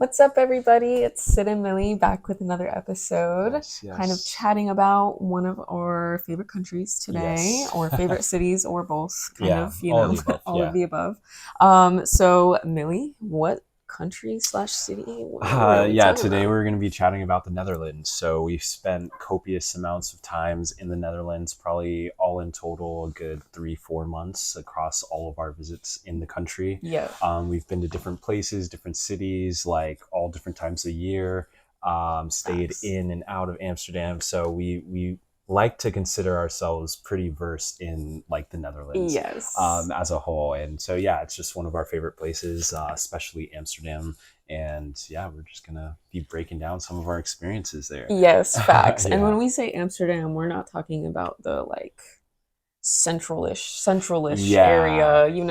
What's up, everybody? It's Sid and Millie back with another episode, Yes, kind of yes, chatting about one of our favorite countries today, yes. or favorite cities, or both, kind Yeah, of, all of the above. all of Yeah. the above. So, Millie, what country slash city? What are we Yeah, talking today about? we're going to be chatting about the Netherlands. So we've spent copious amounts of times in the Netherlands, probably all in total a good 3, 4 months across all of our visits in the country. Yeah. We've been to different places, different cities, like all different times of year. Stayed Facts. in and out of Amsterdam. So we like to consider ourselves pretty versed in like the Netherlands Yes. as a whole. And so, yeah, it's just one of our favorite places, especially Amsterdam. And yeah, we're just going to be breaking down some of our experiences there. Yes, facts. And when Yeah. we say Amsterdam, we're not talking about the like centralish Yeah. area. Yeah. We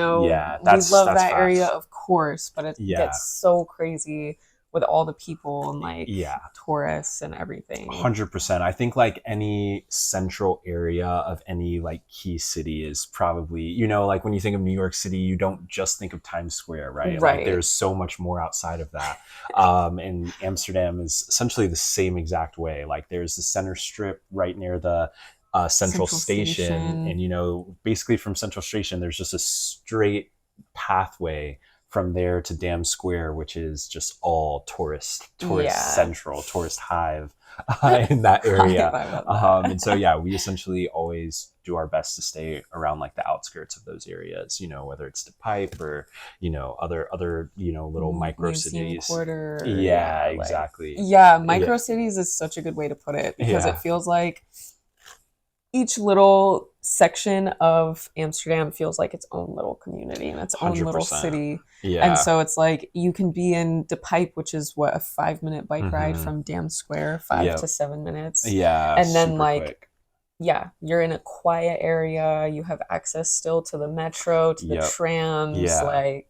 love That's that area, facts. of course, but it Yeah. gets so crazy with all the people and like Yeah. tourists and everything. 100%. I think like any central area of any like key city is probably, like when you think of New York City, you don't just think of Times Square, right? Like Right. there's so much more outside of that. And Amsterdam is essentially the same exact way. Like there's the center strip right near the Central Central Station. Station. And, basically from Central Station, there's just a straight pathway from there to Dam Square, which is just all tourist Yeah. central, tourist hive in that area. I love that. And so, yeah, we essentially always do our best to stay around like the outskirts of those areas, whether it's the Pipe or, other, little micro Museum cities. quarter. Yeah, Yeah, like exactly. yeah, Yeah. micro cities is such a good way to put it because it Yeah. feels like each little section of Amsterdam feels like its own little community and its own little 100%. city. And Yeah. so it's like you can be in De Pipe, which is what, a 5 minute bike ride Mm-hmm. from Dam Square, five Yep. to 7 minutes. Yeah. And then Super like quick. yeah, you're in a quiet area. You have access still to the metro, to the Yep. trams, Yeah. like,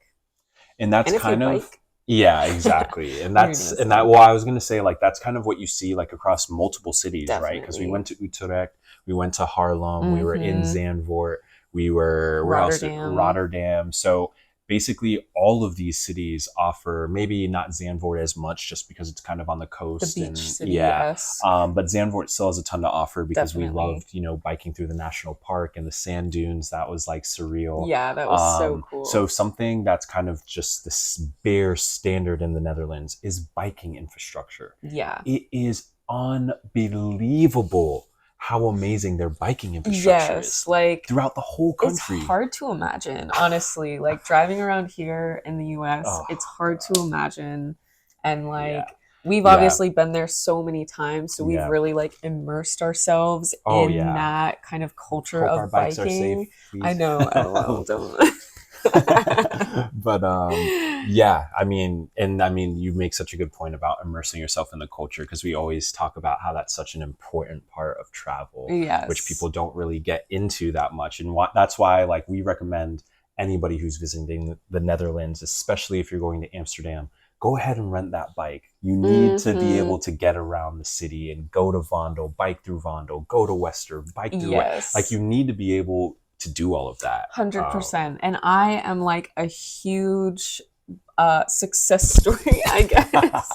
And that's and if you kind of, bike, yeah, exactly. And what are you that's gonna and that say? well, I was going to say like that's kind of what you see like across multiple cities, right? Because we Definitely. went to Utrecht, we went to Haarlem, we were in Mm-hmm. Zandvoort, we were where else? Rotterdam, Rotterdam. So basically all of these cities offer, maybe not Zandvoort as much just because it's kind of on the the coast, beach and city, yeah. yes, But Zandvoort still has a ton to offer because we definitely. loved, biking through the national park and the sand dunes. That was like surreal. Yeah, that was so So cool. something that's kind of just the bare standard in the Netherlands is biking infrastructure. Yeah. It is unbelievable how amazing their biking infrastructure Yes, is like throughout the whole it's country. hard to imagine, honestly. Like driving around here in the US, Oh it's hard to god. imagine. And Yeah. like we've Yeah. obviously been there so many times, so we've Yeah. really like immersed ourselves Oh in yeah. that kind of culture Hope our of bikes are safe, biking. I please. know, LOL, don't. But yeah, I mean you make such a good point about immersing yourself in the culture, because we always talk about how that's such an important part of travel, which Yes. people don't really get into that much. And that's why like we recommend anybody who's visiting the Netherlands, especially if you're going to Amsterdam, go ahead and rent that bike. You need to be Mm-hmm. able to get around the city and go to Vondel, bike through Vondel, go to Wester, bike through like you Yes. need to be able to do all of that. 100%. And I am like a huge success story, I guess,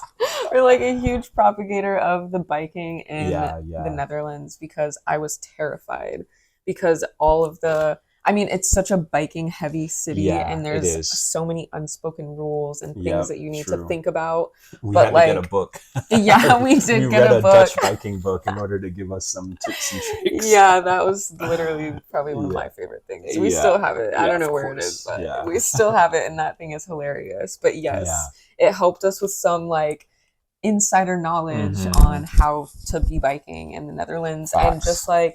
or like a huge propagator of the biking in Yeah, the yeah, Netherlands because I was terrified because all of the I mean, it's such a biking heavy city yeah, and it there's is. so many unspoken rules and things Yep, that you need to true. think about. We But had to get a like, book. yeah, we We did get read a a book. Dutch biking book in order to give us some tips and tricks. Yeah, that was literally probably one of Yeah, my favorite things. We yeah, still have it. I yeah, don't know of where it is, course. but Yeah, we still have it, and that thing is hilarious. But yeah. yes, it helped us with some like insider knowledge Mm-hmm. on how to be biking in the Netherlands, and just Facts. like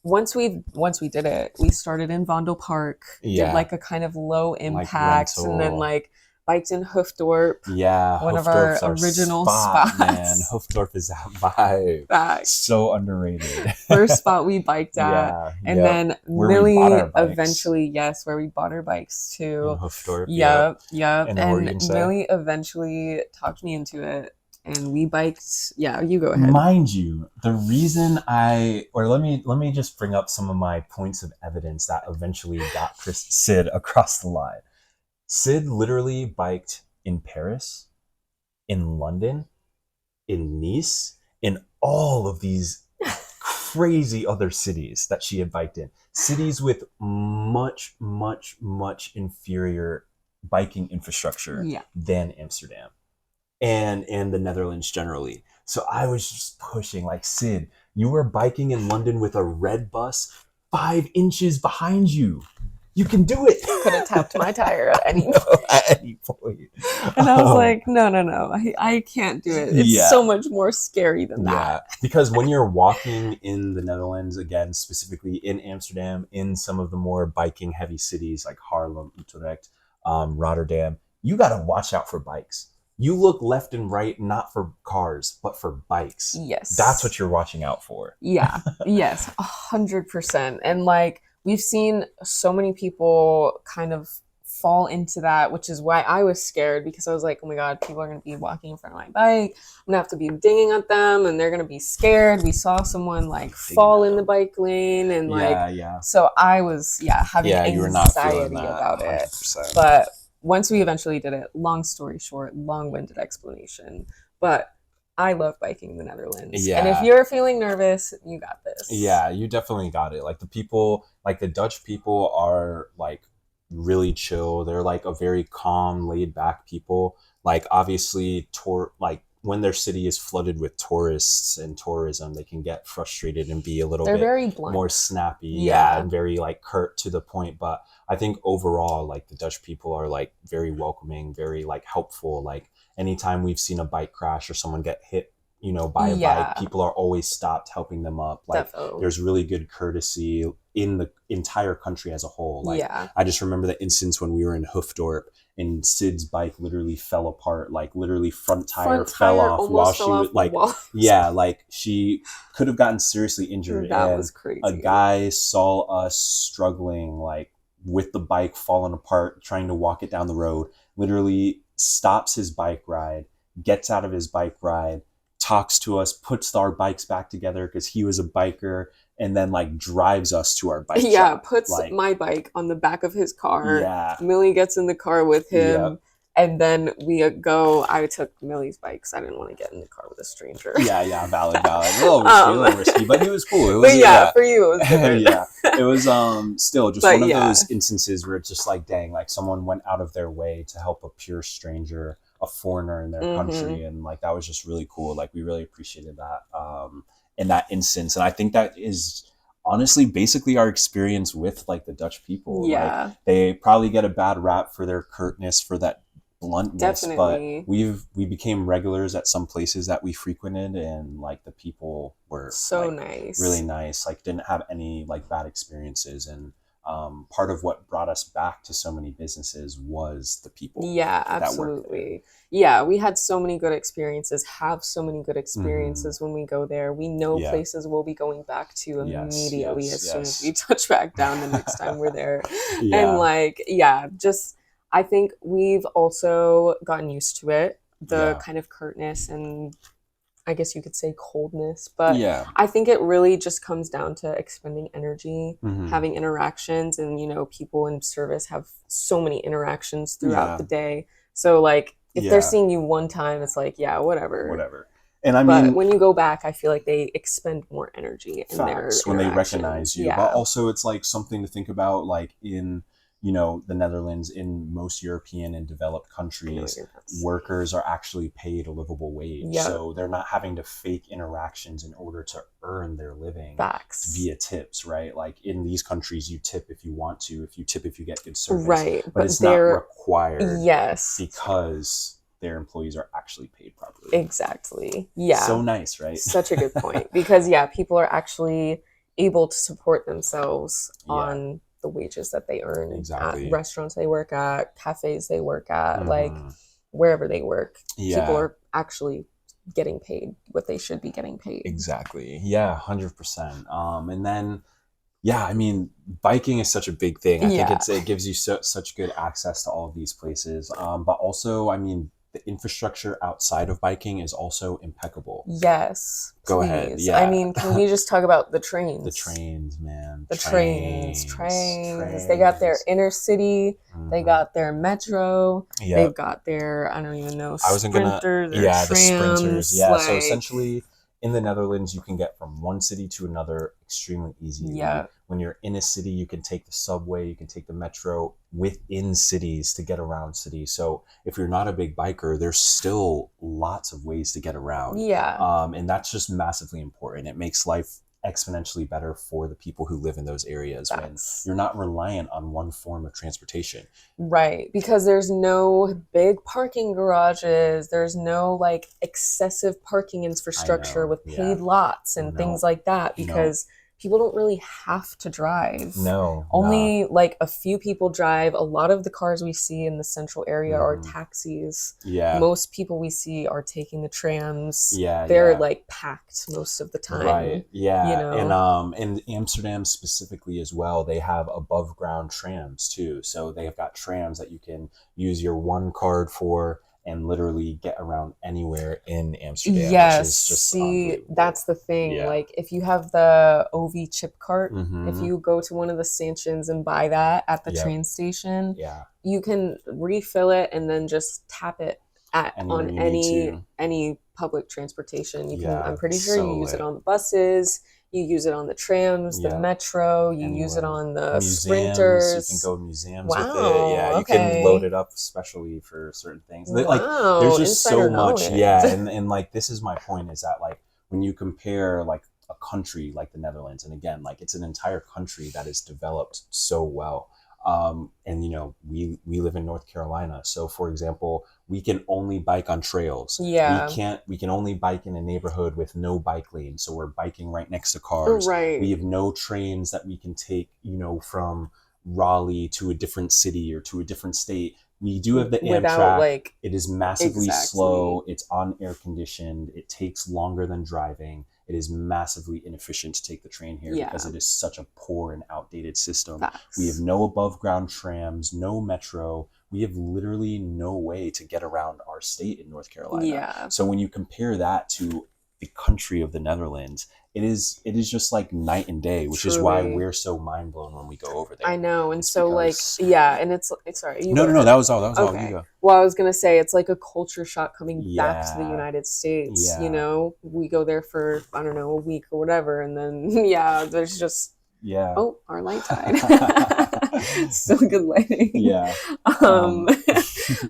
once we did it, we started in Vondel Park, did Yeah, like a kind of low like impact, and then rental. like biked in Hoofddorp, Yeah, one of our Hoofddorp's our original spot, man. spots. Hoofddorp is that vibe. Facts. So underrated. First spot we biked at, Yeah, and yep. then Where we bought Millie our bikes eventually, yes, where we bought our bikes in too. Hoofddorp, yep. Yep, yep. And then what were you And gonna say? Millie eventually talked me into it, and we biked. Yeah, you go ahead. Mind you, the reason let me just bring up some of my points of evidence that eventually got Sid across the line. Sid literally biked in Paris, in London, in Nice, in all of these crazy other cities that she had biked in. Cities with much, much, much inferior biking infrastructure Yeah. than Amsterdam and the Netherlands generally. So I was just pushing like, Sid, you were biking in London with a red bus 5 inches behind you. You can do it. Could have tapped my tire at any No, point. at any point. And I was like, no, I can't do it. It's Yeah. so much more scary than Yeah, that. because when you're walking in the Netherlands, again, specifically in Amsterdam, in some of the more biking heavy cities like Haarlem, Utrecht, Rotterdam, you got to watch out for bikes. You look left and right, not for cars, but for bikes. Yes. That's what you're watching out for. Yeah. Yes. 100%. And like, we've seen so many people kind of fall into that, which is why I was scared, because I was like, oh my God, people are going to be walking in front of my bike. I'm going to have to be dinging at them and they're going to be scared. We saw someone like fall in the bike lane and like, Yeah. so I was, having You were not feeling anxiety that, about it. 100%. But once we eventually did it, long story short, long-winded explanation, but I love biking in the Netherlands. Yeah. And if you're feeling nervous, you got this. Yeah, you definitely got it. Like the people, like the Dutch people are like really chill. They're like a very calm, laid back people. Like obviously like when their city is flooded with tourists and tourism, they can get frustrated and be a little They're bit very blunt. more snappy. Yeah. And very like curt to the point. But I think overall, like the Dutch people are like very welcoming, very like helpful. Like anytime we've seen a bike crash or someone get hit, by a bike, people are always stopped helping them up. Like Definitely. there's really good courtesy in the entire country as a whole. Like I just remember the instance when we were in Hoofddorp and Sid's bike literally fell apart, like literally front tire fell off while she was like, like she could have gotten seriously injured. That was crazy. A guy saw us struggling, like with the bike falling apart, trying to walk it down the road, literally stops his bike ride, gets out of his bike ride, talks to us, puts our bikes back together because he was a biker, and then like drives us to our bike shop. Puts like, my bike on the back of his car. Yeah. Millie gets in the car with him. And then we go, I took Millie's bike because I didn't want to get in the car with a stranger. Yeah, valid. A little risky, but he was cool. It was, for you, it was different. It was still just one of those instances where it's just like, dang, like someone went out of their way to help a pure stranger, a foreigner in their country, and like that was just really cool. Like we really appreciated that in that instance, and I think that is honestly basically our experience with like the Dutch people. Like, they probably get a bad rap for their curtness, for that bluntness. Definitely. But we became regulars at some places that we frequented, and like the people were so like, nice, really nice, like didn't have any like bad experiences. And part of what brought us back to so many businesses was the people. Yeah, absolutely. Yeah, we had so many good experiences, have so many good experiences when we go there. We know places we'll be going back to immediately as soon as we touch back down the next time we're there. And like, just I think we've also gotten used to it, the kind of curtness and I guess you could say coldness, but I think it really just comes down to expending energy, having interactions, and people in service have so many interactions throughout the day. So like if they're seeing you one time, it's like, whatever. And I mean, but when you go back, I feel like they expend more energy in their when they recognize you. But also it's like something to think about, like in the Netherlands, in most European and developed countries, workers are actually paid a livable wage. So they're not having to fake interactions in order to earn their living via tips, right? Like in these countries, you tip if you want to, if you get good service, right? But it's not required, because their employees are actually paid properly. Exactly. Yeah. So nice, right? Such a good point. Because people are actually able to support themselves on the wages that they earn at restaurants they work at, cafes they work at, like wherever they work. People are actually getting paid what they should be getting paid. Exactly. Yeah, 100%. And then, I mean, biking is such a big thing. I think it gives you such good access to all of these places. But also, I mean, the infrastructure outside of biking is also impeccable. Yes. Go ahead. Yeah. I mean, can we just talk about the trains? The trains, man. The trains. They got their inner city. They got their metro. They've got their, I don't even know, sprinters. The sprinters. Yeah, so essentially in the Netherlands, you can get from one city to another extremely easy. Yeah. When you're in a city, you can take the subway, you can take the metro within cities to get around cities. So if you're not a big biker, there's still lots of ways to get around. Yeah. And that's just massively important. It makes life exponentially better for the people who live in those areas when you're not reliant on one form of transportation. Right, because there's no big parking garages, there's no like excessive parking infrastructure with paid lots and things like that, because people don't really have to drive. Only like a few people drive. A lot of the cars we see in the central area are taxis. Most people we see are taking the trams. They're like packed most of the time. Right. Yeah. You know? And in Amsterdam specifically as well, they have above ground trams too. So they've got trams that you can use your one card for and literally get around anywhere in Amsterdam. Yes, which is just see, that's the thing. Yeah. Like, if you have the OV chip cart, if you go to one of the stations and buy that at the train station, you can refill it and then just tap it on any public transportation. You can. I'm pretty sure you use it on the buses. You use it on the trams, the metro. You use it on the sprinters. You can go to museums with it. Yeah, you can load it up especially for certain things. Like, there's just so much. Yeah, and like, this is my point, is that like when you compare like a country like the Netherlands, and again, like, it's an entire country that is developed so well. And you know, we live in North Carolina, so for example, we can only bike on trails. We can only bike in a neighborhood with no bike lane, so we're biking right next to cars. We have no trains that we can take, you know, from Raleigh to a different city or to a different state. We do have the Amtrak. Like, it is massively slow. It's un-air conditioned. It takes longer than driving. It is massively inefficient to take the train here because it is such a poor and outdated system. We have no above ground trams, no metro. We have literally no way to get around our state in North Carolina. So when you compare that to the country of the Netherlands, it is just like night and day, which is why we're so mind blown when we go over there. I know. And it's so because... like, and it's sorry. No, that was all. That was all. You go. Well, I was going to say, it's like a culture shock coming back to the United States. You know, we go there for, I don't know, a week or whatever. And then, there's just, oh, our light died. Still good lighting.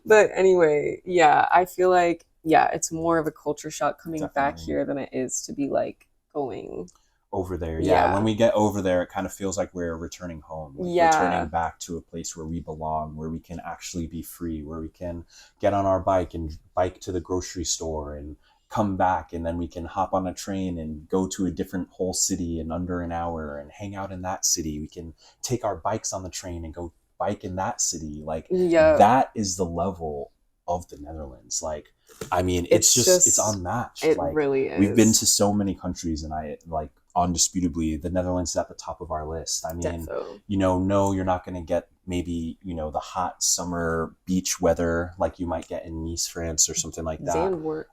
But anyway, I feel like, it's more of a culture shock coming back here than it is to be like going over there. When we get over there, it kind of feels like we're returning home, returning back to a place where we belong, where we can actually be free, where we can get on our bike and bike to the grocery store and come back, and then we can hop on a train and go to a different whole city in under an hour and hang out in that city. We can take our bikes on the train and go bike in that city. Like, that is the level of the Netherlands. Like, I mean, it's just unmatched. It like, really is. We've been to so many countries, and I like, undisputably, the Netherlands is at the top of our list. I mean, you know, no, you're not going to get maybe, you know, the hot summer beach weather like you might get in Nice, France, or something like that. Zandvoort.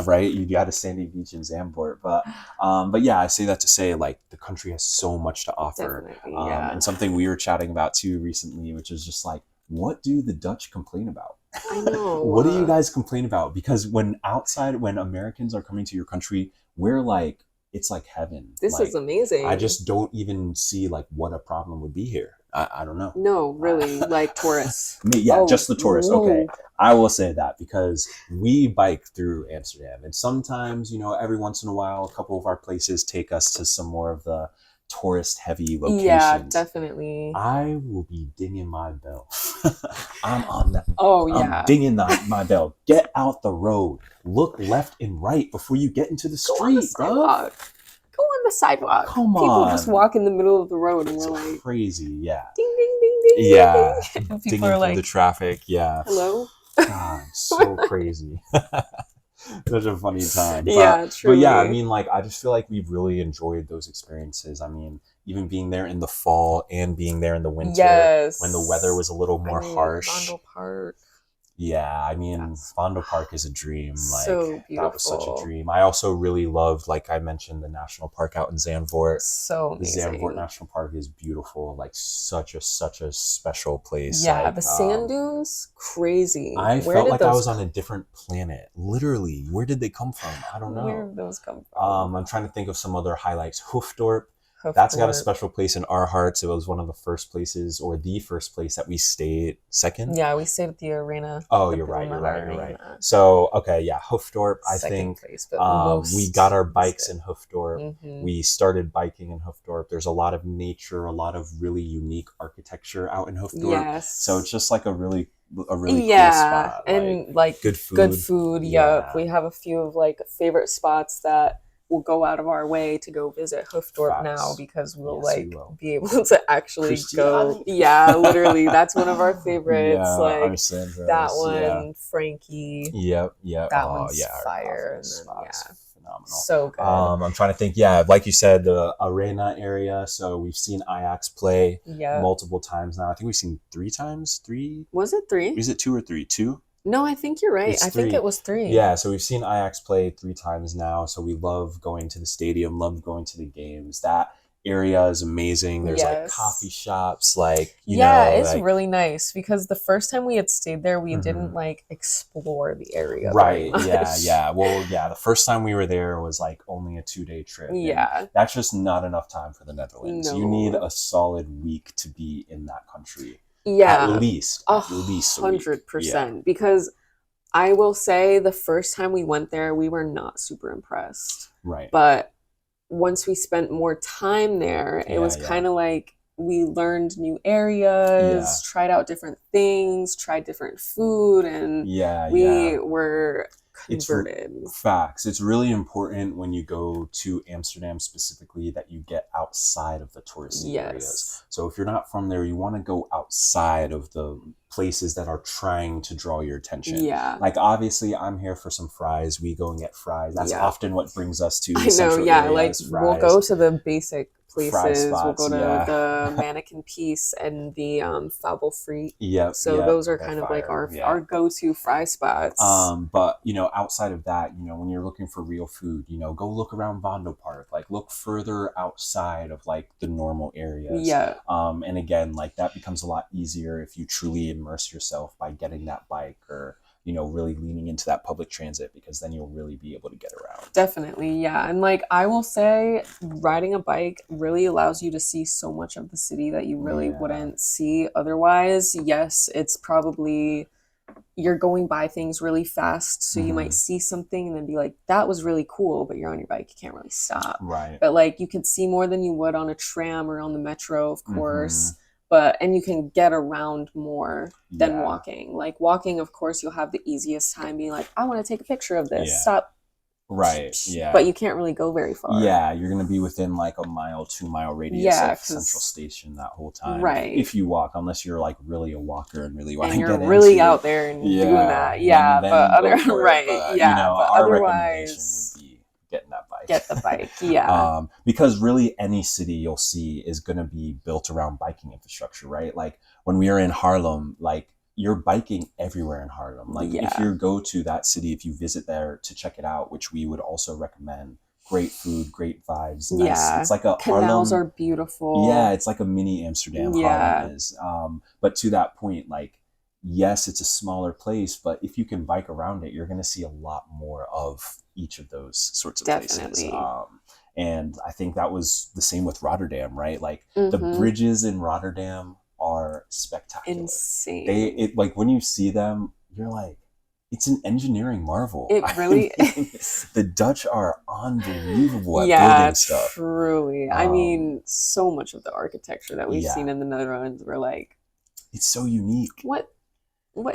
Right. You got a sandy beach in Zandvoort, but I say that to say, like, the country has so much to offer. And something we were chatting about too recently, which is just like, what do the Dutch complain about? I know. What do you guys complain about? Because when Americans are coming to your country, we're like, it's like heaven. This is amazing. I just don't even see like what a problem would be here. I don't know. No, really, like tourists. Just the tourists. Okay, I will say that because we bike through Amsterdam, and sometimes, you know, every once in a while, a couple of our places take us to some more of the tourist-heavy locations. Yeah, definitely. I will be dinging my bell. I'm on that. Oh, yeah. I'm dinging my bell. Get out the road. Look left and right before you get into the street, bro. Go on the sidewalk. Come on. People just walk in the middle of the road, and we're like, crazy. Yeah. Ding, ding, ding, ding. Yeah. And Dinging through like, the traffic. Yeah. Hello. God, so crazy. Such a funny time. Truly. But yeah, I mean, like, I just feel like we've really enjoyed those experiences. I mean, even being there in the fall and being there in the winter when the weather was a little more harsh. Rondell Park. Yeah, I mean, Vondelpark is a dream. Like, so beautiful. That was such a dream. I also really loved, like I mentioned, the national park out in Zandvoort. So amazing. The Zandvoort National Park is beautiful. Like, such a special place. Yeah, like, the sand dunes, crazy. I felt like I was on a different planet. Literally, where did they come from? I don't know. Where did those come from? I'm trying to think of some other highlights. Hoofddorp. That's got a special place in our hearts. It was one of the first places, or the first place that we stayed. Second? Yeah, we stayed at the arena. Oh, you're right. So, okay, yeah, Hoofddorp, I think. Place, we got our bikes in Hoofddorp. We started biking in Hoofddorp. There's a lot of nature, a lot of really unique architecture out in Hoofddorp. Yes. So it's just like a really cool spot. And like good food. Yeah. We have a few of like favorite spots that we'll go out of our way to go visit Hoofddorp now, because we'll be able to actually go. Yeah, literally. That's one of our favorites. That one, Frankie. Yep. That one's fire. Phenomenal. So good. I'm trying to think. Yeah, like you said, the arena area. So we've seen Ajax play multiple times now. I think we've seen 3 times. 3? Was it 3? Is it 2 or 3? 2? No, I think you're right. I think it was 3. Yeah, so we've seen Ajax play 3 times now. So we love going to the stadium, love going to the games. That area is amazing. There's like coffee shops, like you know, it's like, really nice, because the first time we had stayed there, we didn't like explore the area. Right. Yeah. Well, yeah. The first time we were there was like only a 2-day trip. Yeah. That's just not enough time for the Netherlands. No. You need a solid week to be in that country. Yeah, at least 100%. Because I will say, the first time we went there, we were not super impressed. Right. But once we spent more time there, it was kind of like we learned new areas, tried out different things, tried different food, and we were converted. Facts. It's really important when you go to Amsterdam specifically that you get outside of the touristy areas. So if you're not from there, you want to go outside of the places that are trying to draw your attention. Yeah. Like, obviously, I'm here for some fries. We go and get fries. That's often what brings us to the central areas. Like, fries. We'll go to the basic places. Spots, we'll go to the Mannequin Piece and the Fabel Free. So those are kind of like our go-to fry spots. But you know, outside of that, you know, when you're looking for real food, you know, go look around Vondelpark. Like, look further outside of like the normal areas. And again, like, that becomes a lot easier if you truly immerse yourself by getting that bike, or you know, really leaning into that public transit, because then you'll really be able to get around. Definitely, yeah. And like, I will say, riding a bike really allows you to see so much of the city that you really wouldn't see otherwise. Yes, it's probably, you're going by things really fast, so you might see something and then be like, that was really cool, but you're on your bike, you can't really stop. Right. But like, you can see more than you would on a tram or on the metro, of course. And you can get around more than walking. Like, walking, of course, you'll have the easiest time being like, I want to take a picture of this. Stop. Right. Yeah. But you can't really go very far. Yeah, you're gonna be within like a 2-mile radius of Central Station that whole time. Right. If you walk, unless you're like really a walker and really want to get you're really out there and doing that. Yeah. Then but you know, but our recommendation would be getting that bike. Get the bike. Yeah. Because really any city you'll see is gonna be built around biking infrastructure, right? Like, when we were in Haarlem, like, you're biking everywhere in Haarlem. Like, if you go to that city, if you visit there to check it out, which we would also recommend, great food, great vibes. Nice. Yeah. It's like a canals Haarlem, are beautiful. Yeah, it's like a mini Amsterdam. Haarlem is. But to that point, like, yes, it's a smaller place, but if you can bike around it, you're going to see a lot more of each of those sorts of places. And I think that was the same with Rotterdam, right? Like, the bridges in Rotterdam are spectacular. Insane. Like, when you see them, you're like, it's an engineering marvel. It really is. The Dutch are unbelievable at building stuff. Truly. I mean, so much of the architecture that we've seen in the Netherlands, we're like, it's so unique. What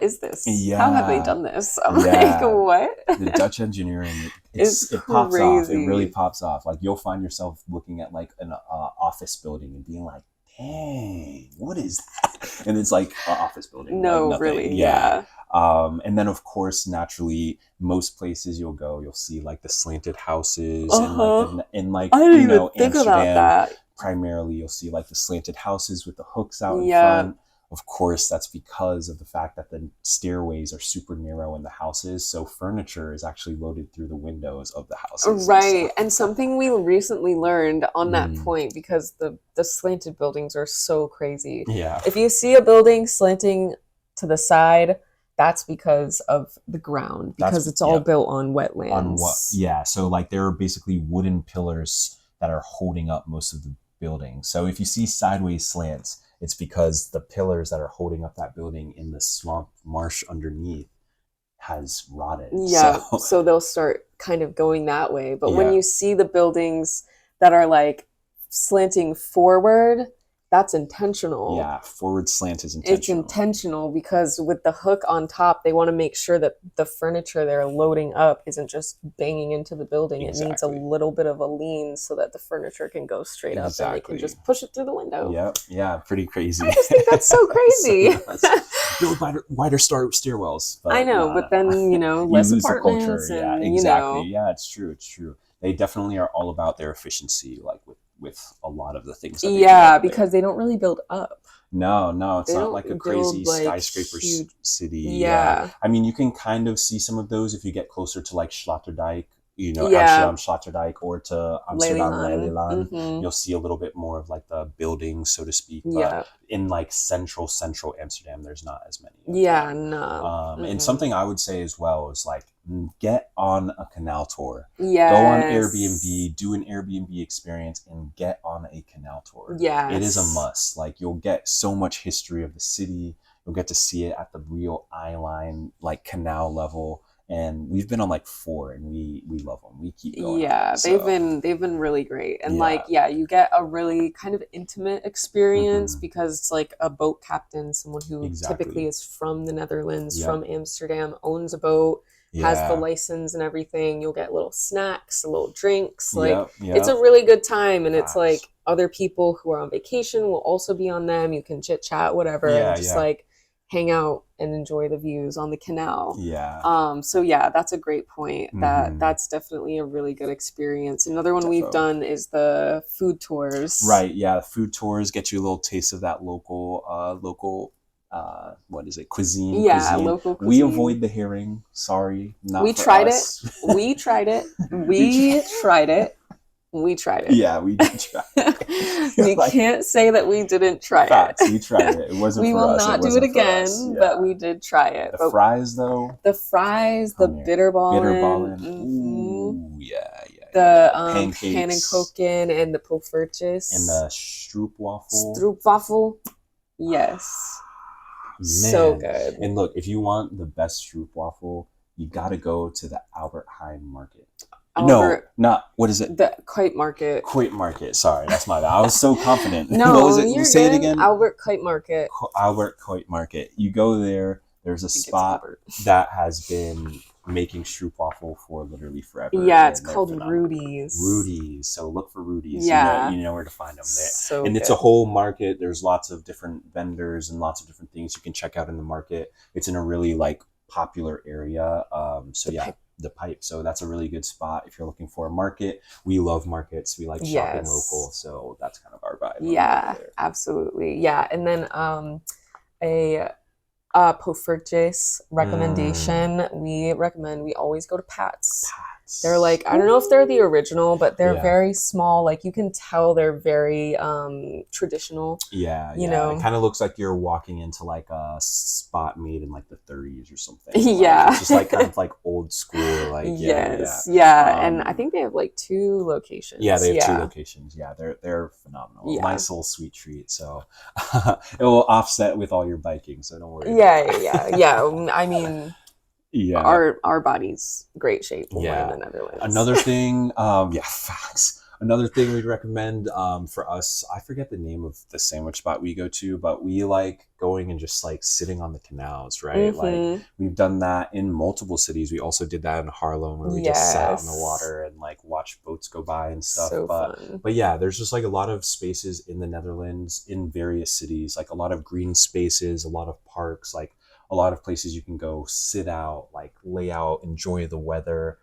is this? How have they done this? I'm like, what? The Dutch engineering, it pops off. It really pops off. Like, you'll find yourself looking at like an office building and being like, dang, what is that? And it's like an office building. No, like really, yeah. And then, of course, naturally, most places you'll go, you'll see like the slanted houses and like I didn't even think Amsterdam, about that. Primarily, you'll see like the slanted houses with the hooks out in front. of course, that's because of the fact that the stairways are super narrow in the houses. So furniture is actually loaded through the windows of the houses. Right. And something we recently learned on that point, because the slanted buildings are so crazy. Yeah. If you see a building slanting to the side, that's because of the ground, because it's all built on wetlands. So like there are basically wooden pillars that are holding up most of the building. So if you see sideways slants, it's because the pillars that are holding up that building in the swamp marsh underneath has rotted. Yeah, so they'll start kind of going that way. But when you see the buildings that are like slanting forward, that's intentional. Yeah, forward slant is intentional. It's intentional because with the hook on top, they want to make sure that the furniture they're loading up isn't just banging into the building. Exactly. It needs a little bit of a lean so that the furniture can go straight up and they can just push it through the window. Yep. Yeah, pretty crazy. I just think that's so crazy. Build wider stairwells. But, I know, but then, less apartments. The culture. Yeah, exactly. Yeah, it's true. It's true. They definitely are all about their efficiency, like with a lot of the things that they do because they don't really build up. No, it's not like a crazy skyscraper city. Yeah. I mean, you can kind of see some of those if you get closer to like Sloterdijk, Amsterdam Sloterdijk, or to Amsterdam Lelylaan. Mm-hmm. You'll see a little bit more of like the buildings, so to speak. But in like central Amsterdam, there's not as many. No. And something I would say as well is like, get on a canal tour. Yes. Go on Airbnb, do an Airbnb experience, and get on a canal tour. Yes. It is a must. Like, you'll get so much history of the city. You'll get to see it at the real eye line, like canal level. And we've been on like 4, and we love them. We keep going. Yeah, they've been really great. And you get a really kind of intimate experience because it's like a boat captain, someone who typically is from the Netherlands, from Amsterdam, owns a boat. Has the license and everything. You'll get little snacks, little drinks. It's a really good time. And it's like other people who are on vacation will also be on them. You can chit chat, whatever, and just like hang out and enjoy the views on the canal. So that's a great point. That's definitely a really good experience. Another one we've done is the food tours. Right. Yeah. The food tours get you a little taste of that local what is it? Cuisine. Local cuisine. We avoid the herring. Sorry, not we for tried us. it. We tried it. We tried it. We tried it. Yeah, we did try it. We can't say that we didn't try it. We tried it. It wasn't we for will us. not do it again, but we did try it. The fries, though? The fries, the bitterballen. Ooh, yeah. The pannenkoeken and the poffertjes. And the stroopwafel. Stroopwafel. Yes. Man. So good. And look, if you want the best stroopwafel, you got to go to the Albert Heijn market. What is it? The Kuyt Market. Kuyt Market. Sorry, that's my bad. I was so confident. No, what was it? You're Say good. It again. Albert Kuyt Market. Albert Kuyt Market. You go there. There's a spot that has been making stroopwafel for literally forever. Yeah, it's called Rudy's. Rudy's. So look for Rudy's. Yeah. You know where to find them. So and it's a whole market. There's lots of different vendors and lots of different things you can check out in the market. It's in a really like popular area. The Pipe. So that's a really good spot if you're looking for a market. We love markets. We like shopping local. So that's kind of our vibe. Yeah, absolutely. Yeah. And then a poffertjes recommendation. We always go to Pat's. They're like, I don't know if they're the original, but they're very small. Like you can tell they're very traditional. Yeah. You know, it kind of looks like you're walking into like a spot made in like the 30s or something. Yeah. It's just like kind of like old school. Like and I think they have like 2 locations. Yeah, they have 2 locations. Yeah, they're phenomenal. Yeah. Nice little sweet treat. So it will offset with all your biking. So don't worry. Yeah. I mean. Yeah, our body's great shape when we're in the Netherlands. Another thing, facts. Another thing we'd recommend for us, I forget the name of the sandwich spot we go to, but we like going and just like sitting on the canals, right? Like we've done that in multiple cities. We also did that in Haarlem where we just sat on the water and like watched boats go by and stuff. So fun. But yeah, there's just like a lot of spaces in the Netherlands in various cities, like a lot of green spaces, a lot of parks, like a lot of places you can go sit out, like lay out, enjoy the weather.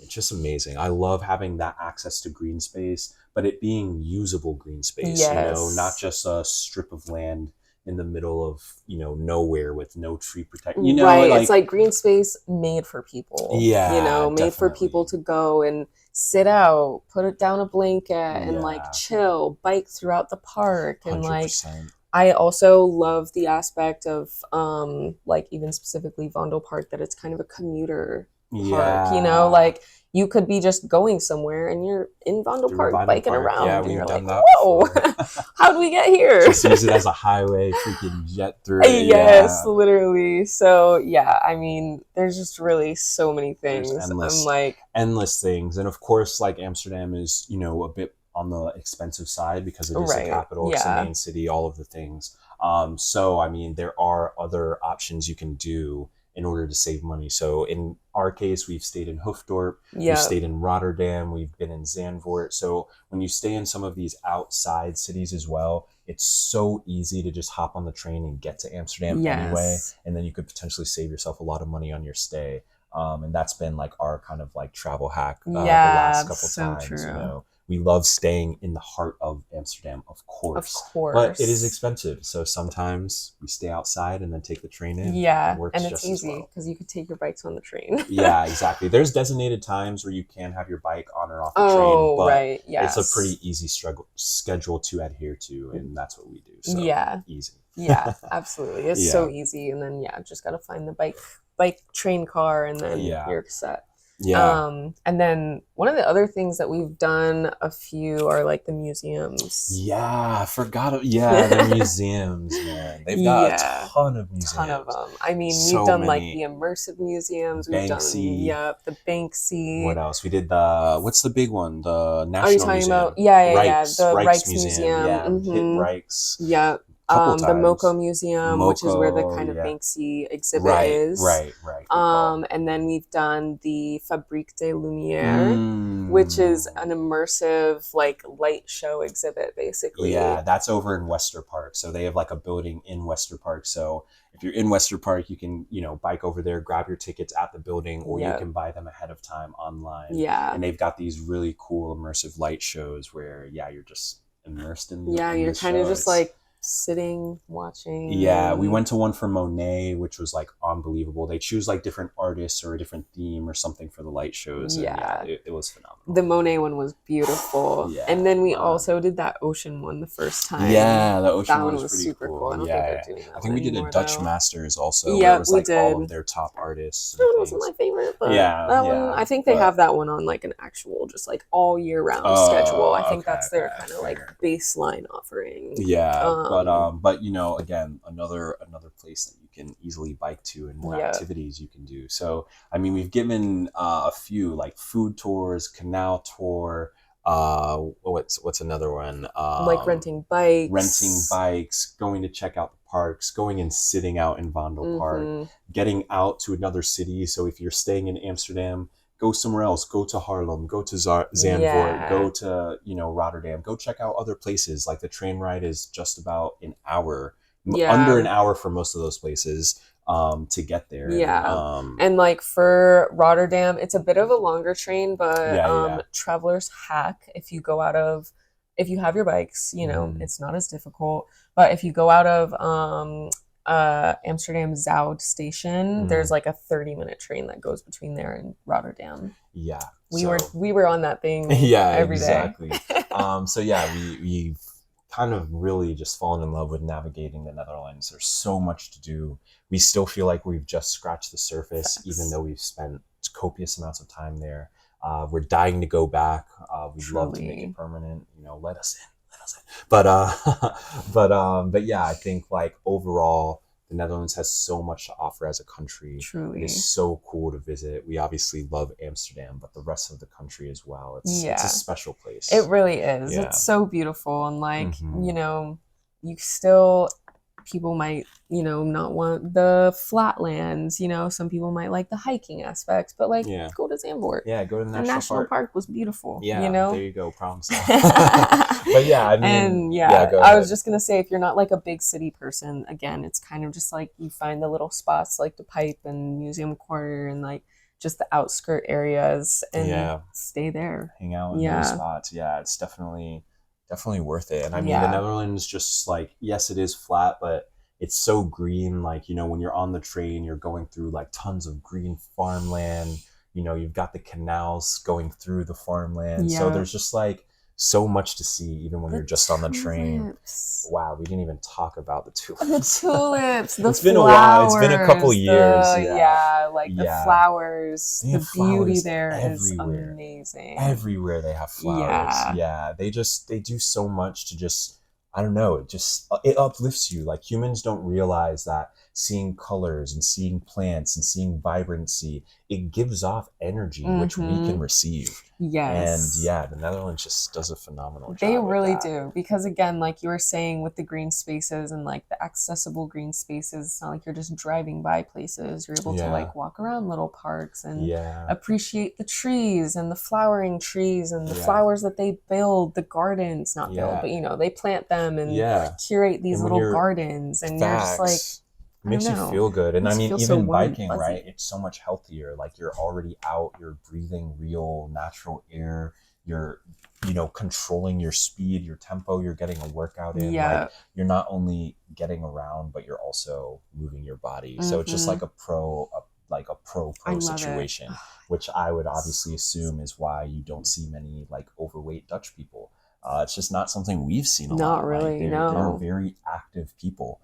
It's just amazing. I love having that access to green space, but it being usable green space, not just a strip of land in the middle of, you know, nowhere with no tree protection. Right. Like, it's like green space made for people. Yeah. You know, made for people to go and sit out, put it down a blanket and like chill, bike throughout the park. And 100%. Like I also love the aspect of like even specifically Vondel Park, that it's kind of a commuter park, you know, like you could be just going somewhere and you're in Vondel Park biking around. Yeah, and you're like, whoa, how do we get here? Just use it as a highway, freaking jet through it. Yes, literally. So yeah, I mean, there's just really so many things. Endless things. And of course, like Amsterdam is, you know, a bit on the expensive side because it is a capital, it's a main city, all of the things. So I mean, there are other options you can do in order to save money. So in our case, we've stayed in Hoofddorp, we've stayed in Rotterdam, we've been in Zandvoort. So when you stay in some of these outside cities as well, it's so easy to just hop on the train and get to Amsterdam anyway. And then you could potentially save yourself a lot of money on your stay. And that's been like our kind of like travel hack the last couple times. True. You know, we love staying in the heart of Amsterdam, of course. Of course. But it is expensive. So sometimes we stay outside and then take the train in. Yeah. And it's easy because you could take your bikes on the train. Yeah, exactly. There's designated times where you can have your bike on or off the train. But right. Yes. It's a pretty easy schedule to adhere to. And that's what we do. So easy. Yeah, absolutely. It's so easy. And then, just got to find the bike train car and then you're set. Yeah. And then one of the other things that we've done a few are like the museums. Yeah, I forgot. The museums, man. They've got a ton of museums. Ton of them. I mean, we've done like the immersive museums. We've done the Banksy. What else? We did what's the big one? The National Museum. Are you talking about? Yeah. The Rijksmuseum. Yeah, hit Rijks. Yeah. The MoCo Museum, which is where the kind of Banksy exhibit is. Right. And then we've done the Fabrique des Lumières, which is an immersive like light show exhibit, basically. Yeah, that's over in Wester Park. So they have like a building in Wester Park. So if you're in Wester Park, you can, you know, bike over there, grab your tickets at the building, or you can buy them ahead of time online. Yeah. And they've got these really cool immersive light shows where, you're just immersed in you're kind of just like sitting watching. We went to one for Monet, which was like unbelievable. They choose like different artists or a different theme or something for the light shows, and it was phenomenal. The Monet one was beautiful. And then we also did that ocean one the first time. The ocean one was super cool. I don't think they're doing that. I think we did a Dutch Masters also. Yeah, it was like all of their top artists. That one wasn't my favorite, but that one, I think they have that one on like an actual just like all year round schedule. I think that's their kind of like baseline offering. But you know, again, another place that you can easily bike to and more activities you can do. So I mean, we've given a few like food tours, canal tour. What's another one? Like renting bikes, going to check out the parks, going and sitting out in Vondel Park, getting out to another city. So if you're staying in Amsterdam, go somewhere else, go to Haarlem, go to Zandvoort, go to, you know, Rotterdam, go check out other places. Like the train ride is just about an hour, under an hour for most of those places to get there. And like for Rotterdam, it's a bit of a longer train, but traveler's hack, if you have your bikes, you know, it's not as difficult. But if you go out of Amsterdam Zuid station, there's like a 30-minute train that goes between there and Rotterdam. We were on that thing every day. We've kind of really just fallen in love with navigating the Netherlands. There's so much to do. We still feel like we've just scratched the surface, even though we've spent copious amounts of time there. We're dying to go back. We'd love to make it permanent. You know, let us in. But I think like overall, the Netherlands has so much to offer as a country. Truly. It is so cool to visit. We obviously love Amsterdam, but the rest of the country as well. It's a special place. It really is. It's so beautiful. And like, you know, people might, you know, not want the flatlands, you know, some people might like the hiking aspects, but like go to Zandvoort. Go to the National Park was beautiful. You know? There you go, problem solved. But I mean, I was just gonna say, if you're not like a big city person, again, it's kind of just like you find the little spots like the Pipe and Museum Quarter and like just the outskirt areas and stay there. Hang out in those spots. It's definitely worth it. And I mean, the Netherlands, just like, yes, it is flat, but it's so green. Like, you know, when you're on the train, you're going through like tons of green farmland. You know, you've got the canals going through the farmland. So there's just like so much to see, even when you're just on the train. Wow, we didn't even talk about the tulips. The tulips, the It's been a while. It's been a couple years. The flowers, they the beauty flowers there everywhere. Is amazing. Everywhere they have flowers. Yeah, they do so much to just, I don't know, it uplifts you. Like, humans don't realize that seeing colors and seeing plants and seeing vibrancy, it gives off energy, which we can receive. Yes. And yeah, the Netherlands just does a phenomenal job. They really do. Because again, like you were saying with the green spaces and like the accessible green spaces, it's not like you're just driving by places. You're able to like walk around little parks and appreciate the trees and the flowering trees and the flowers that they build, the gardens, not build, but you know, they plant them and curate these little gardens, and you're just like, it makes you feel good. And I mean, even biking, right? It's so much healthier. Like, you're already out, you're breathing real natural air, you're, you know, controlling your speed, your tempo, you're getting a workout in. Like, you're not only getting around, but you're also moving your body. So it's just like a pro situation, which I would obviously assume is why you don't see many like overweight Dutch people. It's just not something we've seen a lot. Not really, they're very active people.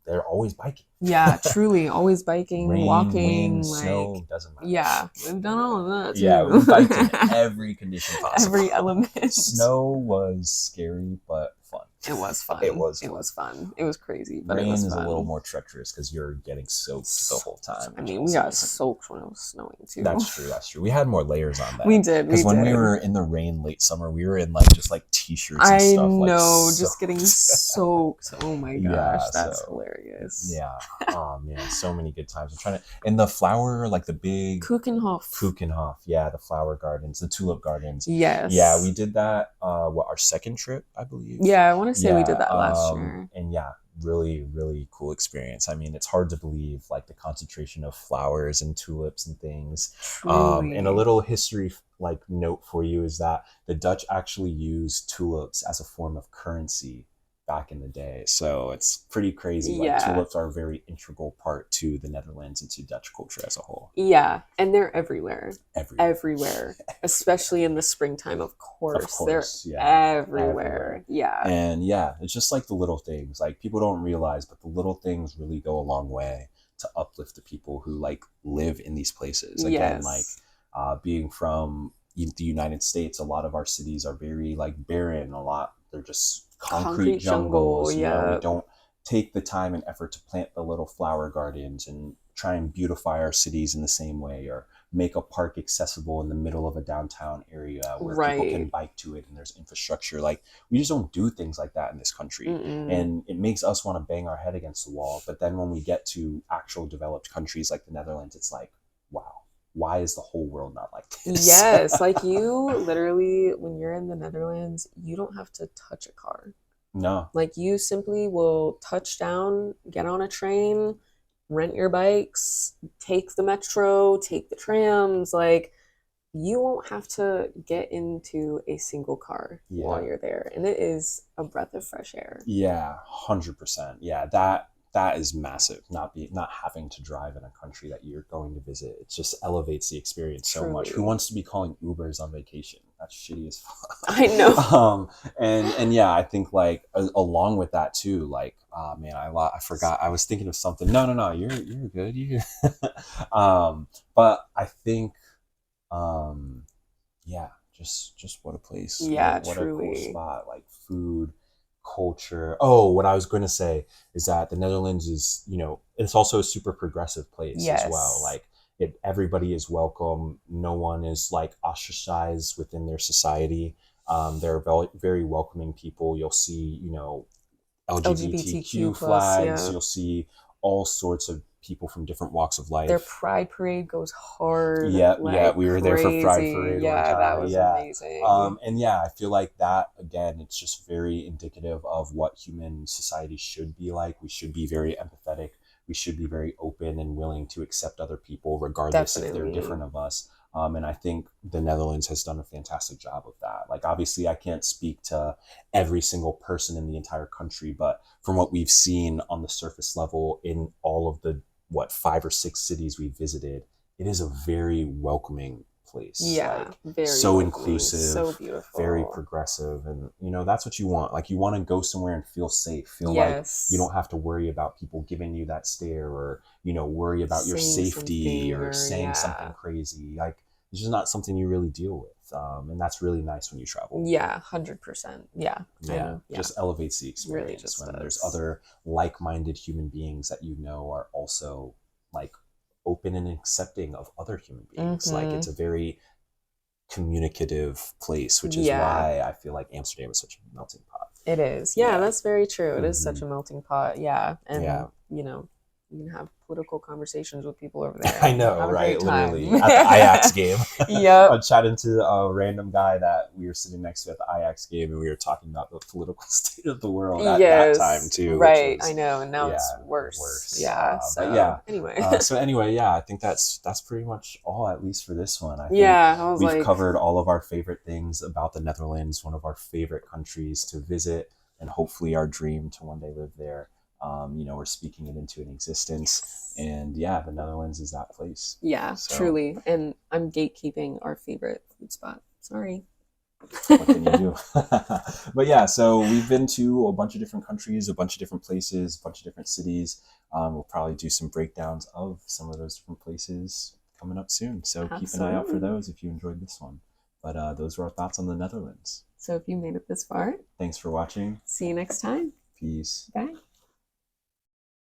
They're always biking. Yeah, truly, always biking, rain, walking, wind, like, snow, doesn't matter. Yeah, we've done all of that too. Yeah, we've biked in every condition possible. Every element. Snow was scary, but fun. It was fun. It was fun. It was crazy, but rain it was is fun. a little more treacherous because you're getting soaked the whole time. I mean, we got soaked when it was snowing too. That's true. We had more layers on that. We did. Because when we were in the rain late summer, we were in like just like t-shirts and stuff. I know, just getting soaked. Oh my gosh, that's hilarious. Yeah. Oh man, so many good times. I'm trying to, and the flower, like the big Keukenhof. Yeah, the flower gardens, the tulip gardens. Yes. Yeah, we did that. Our second trip, I believe. Yeah, I want to say we did that last year. And yeah, really, really cool experience. I mean, it's hard to believe, like, the concentration of flowers and tulips and things. And a little history like note for you is that the Dutch actually used tulips as a form of currency back in the day. So it's pretty crazy. Like, tulips are a very integral part to the Netherlands and to Dutch culture as a whole. Yeah, and they're everywhere. Everywhere. Especially in the springtime, of course. They're everywhere. Yeah. And yeah, it's just like the little things. Like, people don't realize, but the little things really go a long way to uplift the people who like live in these places. Again, like being from the United States, a lot of our cities are very like barren. They're just concrete jungles. You know, we don't take the time and effort to plant the little flower gardens and try and beautify our cities in the same way, or make a park accessible in the middle of a downtown area where people can bike to it and there's infrastructure. Like, we just don't do things like that in this country. And it makes us want to bang our head against the wall. But then when we get to actual developed countries like the Netherlands, it's like, wow, why is the whole world not like this? Yes, like, you literally, when you're in the Netherlands, you don't have to touch a car. No. Like, you simply will touch down, get on a train, rent your bikes, take the metro, take the trams. Like, you won't have to get into a single car while you're there. And it is a breath of fresh air. Yeah, 100%. Yeah, that is massive. Not having to drive in a country that you're going to visit. It just elevates the experience so much. Who wants to be calling Ubers on vacation? That's shitty as fuck. I know. And yeah, I think like along with that too, like, man, I forgot. I was thinking of something. No, you're good. But I think, yeah, just what a place. Yeah, what truly. A cool spot. Like, food, culture. Oh, what I was going to say is that the Netherlands is, you know, it's also a super progressive place as well. Like, everybody is welcome. No one is like ostracized within their society. They're very welcoming people. You'll see, you know, LGBTQ flags. You'll see all sorts of people from different walks of life. Their Pride Parade goes hard. Yeah, we were there for Pride Parade. Yeah, that was amazing. And yeah, I feel like that, again, it's just very indicative of what human society should be like. We should be very empathetic. We should be very open and willing to accept other people, regardless if they're different of us. And I think the Netherlands has done a fantastic job of that. Like, obviously, I can't speak to every single person in the entire country, but from what we've seen on the surface level in all of the, 5 or 6 cities we visited, it is a very welcoming place. Yeah, like, very so welcoming, inclusive, so beautiful, very progressive. And, that's what you want. Like, you want to go somewhere and feel safe, feel yes. like you don't have to worry about people giving you that stare, or, worry about your safety or saying something crazy. Like, it's just not something you really deal with. And that's really nice when you travel. Yeah, 100%. Yeah. Just elevates the experience really just when there's other like-minded human beings that are also like open and accepting of other human beings. Like, it's a very communicative place, which is why I feel like Amsterdam is such a melting pot. It is. Yeah, that's very true. It is such a melting pot. Yeah. And, you can have political conversations with people over there. I know, right? Literally at the Ajax game. Yep. I chatted to a random guy that we were sitting next to at the Ajax game, and we were talking about the political state of the world at that time too. Right, I know, and now it's worse. Yeah. Anyway, I think that's pretty much all, at least for this one. I think we've covered all of our favorite things about the Netherlands, one of our favorite countries to visit, and hopefully our dream to one day live there. We're speaking it into an existence, and the Netherlands is that place. Yeah, truly. And I'm gatekeeping our favorite food spot. Sorry. What can you do? But so we've been to a bunch of different countries, a bunch of different places, a bunch of different cities. We'll probably do some breakdowns of some of those different places coming up soon. So keep an eye out for those if you enjoyed this one. But those were our thoughts on the Netherlands. So if you made it this far, thanks for watching. See you next time. Peace. Bye.